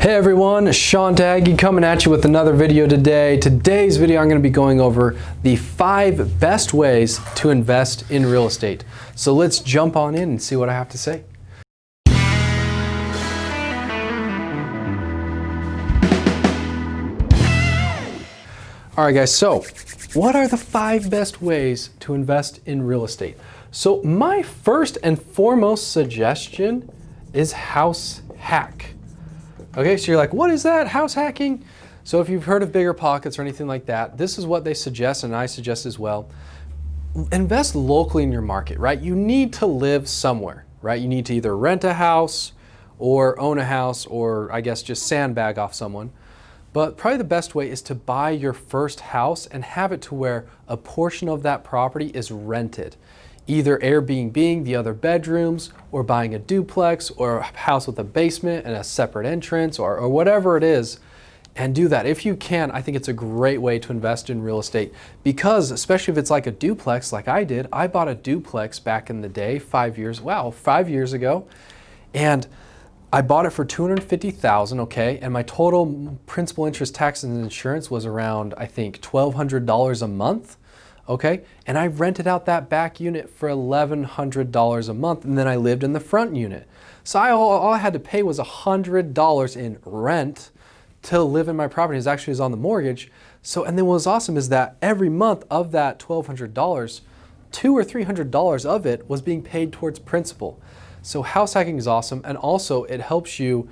Hey everyone, Sean Daggy coming at you with another video today. Today's video I'm going to be going over the 5 best ways to invest in real estate. So let's jump on in and see what I have to say. Alright guys, so what are the 5 best ways to invest in real estate? So my first and foremost suggestion is house hack. Okay, so you're like, what is that? House hacking? So if you've heard of Bigger Pockets or anything like that, this is what they suggest, and I suggest as well. Invest locally in your market, right? You need to live somewhere, right? You need to either rent a house or own a house, or I guess just sandbag off someone. But probably the best way is to buy your first house and have it to where a portion of that property is rented. Either Airbnb the other bedrooms, or buying a duplex or a house with a basement and a separate entrance, or whatever it is, and do that. If you can, I think it's a great way to invest in real estate, because especially if it's like a duplex like I did. I bought a duplex back in the day, 5 years ago, and I bought it for $250,000, okay, and my total principal, interest, taxes, and insurance was around, I think, $1,200 a month. Okay, and I rented out that back unit for $1,100 a month, and then I lived in the front unit. So all I had to pay was $100 in rent to live in my property. It was on the mortgage. So, and then what was awesome is that every month of that $1,200, $200 or $300 of it was being paid towards principal. So house hacking is awesome, and also it helps you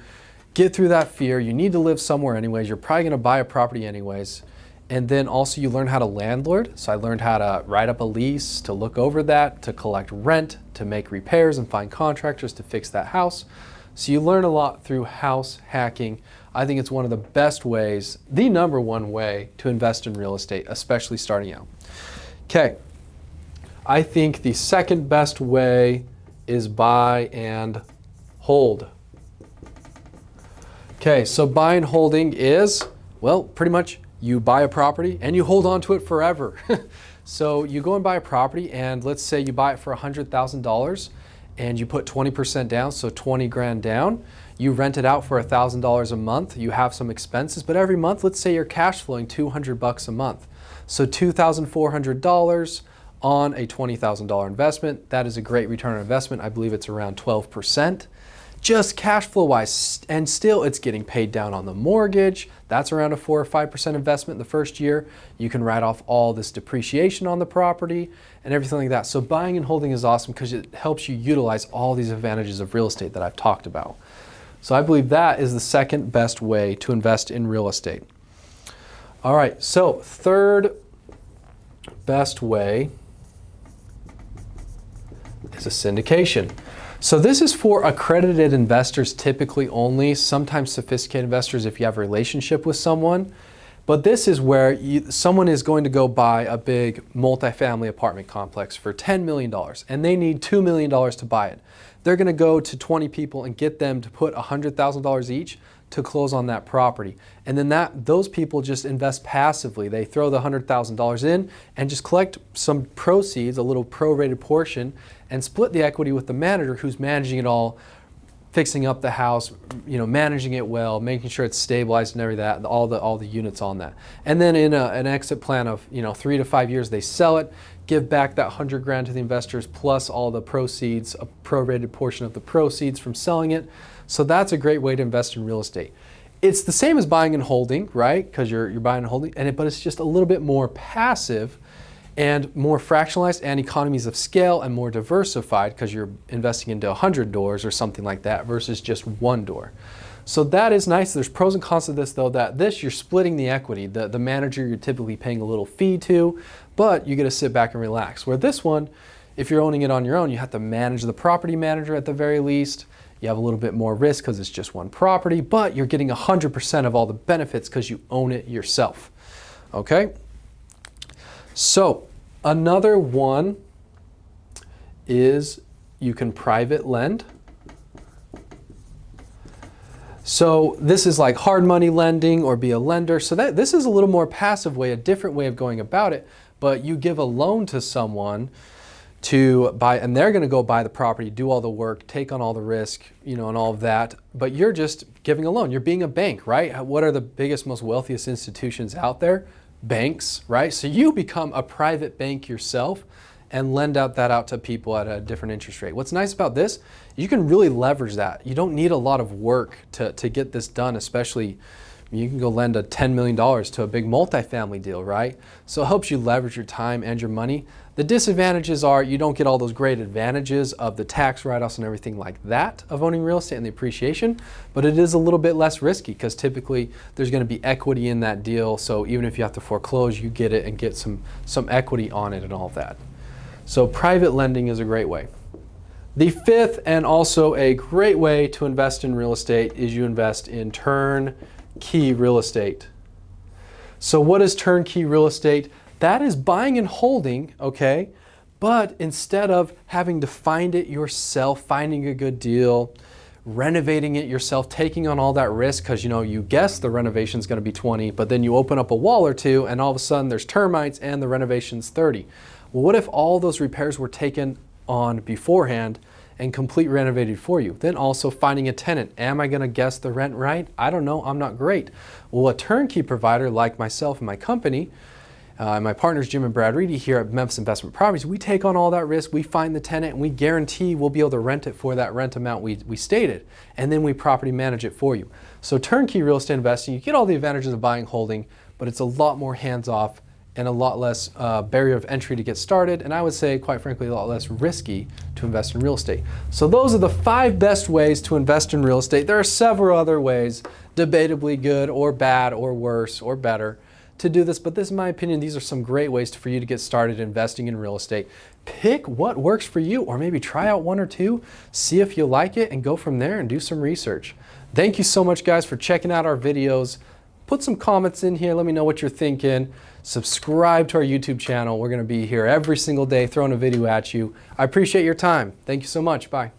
get through that fear. You need to live somewhere anyways. You're probably gonna buy a property anyways. And then also you learn how to landlord. So I learned how to write up a lease, to look over that, to collect rent, to make repairs and find contractors to fix that house. So you learn a lot through house hacking. I think it's one of the best ways, the #1 way to invest in real estate, especially starting out. Okay, I think the second best way is buy and hold. Okay, so buy and holding is, well, pretty much you buy a property and you hold on to it forever. So you go and buy a property, and let's say you buy it for $100,000 and you put 20% down, so 20 grand down. You rent it out for $1,000 a month. You have some expenses, but every month, let's say you're cash flowing $200 a month. So $2,400 on a $20,000 investment. That is a great return on investment. I believe it's around 12%. Just cash flow wise, and still it's getting paid down on the mortgage. That's around a 4 or 5% investment in the first year. You can write off all this depreciation on the property and everything like that. So buying and holding is awesome because it helps you utilize all these advantages of real estate that I've talked about. So I believe that is the second best way to invest in real estate. All right, so third best way is a syndication. So this is for accredited investors typically only, sometimes sophisticated investors if you have a relationship with someone. But this is where someone is going to go buy a big multifamily apartment complex for $10 million, and they need $2 million to buy it. They're going to go to 20 people and get them to put $100,000 each to close on that property. And then those people just invest passively. They throw the $100,000 in and just collect some proceeds, a little prorated portion, and split the equity with the manager who's managing it all, fixing up the house, managing it well, making sure it's stabilized and everything, all the units on that. And then in an exit plan of 3 to 5 years, they sell it, give back that 100 grand to the investors plus all the proceeds, a prorated portion of the proceeds from selling it. So that's a great way to invest in real estate. It's the same as buying and holding, right? Because you're buying and holding, but it's just a little bit more passive and more fractionalized and economies of scale and more diversified because you're investing into 100 doors or something like that versus just one door. So that is nice. There's pros and cons to this though, that you're splitting the equity. The manager you're typically paying a little fee to, but you get to sit back and relax. Where this one, if you're owning it on your own, you have to manage the property manager at the very least. You have a little bit more risk because it's just one property, but you're getting 100% of all the benefits because you own it yourself. Okay? So another one is you can private lend. So this is like hard money lending or be a lender. So this is a little more passive way, a different way of going about it, but you give a loan to someone to buy, and they're going to go buy the property, do all the work, take on all the risk, and all of that. But you're just giving a loan. You're being a bank, right? What are the biggest, most wealthiest institutions out there? Banks, right? So you become a private bank yourself and lend out to people at a different interest rate. What's nice about this, you can really leverage that. You don't need a lot of work to get this done, especially you can go lend $10 million to a big multifamily deal, right? So it helps you leverage your time and your money. The disadvantages are you don't get all those great advantages of the tax write-offs and everything like that of owning real estate and the appreciation, but it is a little bit less risky because typically there's going to be equity in that deal. So even if you have to foreclose, you get it and get some equity on it and all of that. So private lending is a great way. The fifth and also a great way to invest in real estate is you invest in turnkey real estate. So what is turnkey real estate? That is buying and holding, okay? But instead of having to find it yourself, finding a good deal, renovating it yourself, taking on all that risk because you guess the renovation is going to be 20, but then you open up a wall or two and all of a sudden there's termites and the renovation's 30. Well, what if all those repairs were taken on beforehand and complete renovated for you? Then also finding a tenant. Am I going to guess the rent right? I don't know. I'm not great. Well, a turnkey provider like myself and my company, my partners Jim and Brad Reedy here at Memphis Investment Properties, we take on all that risk. We find the tenant and we guarantee we'll be able to rent it for that rent amount we stated. And then we property manage it for you. So turnkey real estate investing, you get all the advantages of buying and holding, but it's a lot more hands-off and a lot less barrier of entry to get started, and I would say, quite frankly, a lot less risky to invest in real estate. So those are the 5 best ways to invest in real estate. There are several other ways, debatably good or bad or worse or better, to do this, but this, in my opinion, these are some great ways for you to get started investing in real estate. Pick what works for you, or maybe try out 1 or 2, see if you like it, and go from there and do some research. Thank you so much, guys, for checking out our videos. Put some comments in here. Let me know what you're thinking. Subscribe to our YouTube channel. We're going to be here every single day throwing a video at you. I appreciate your time. Thank you so much. Bye.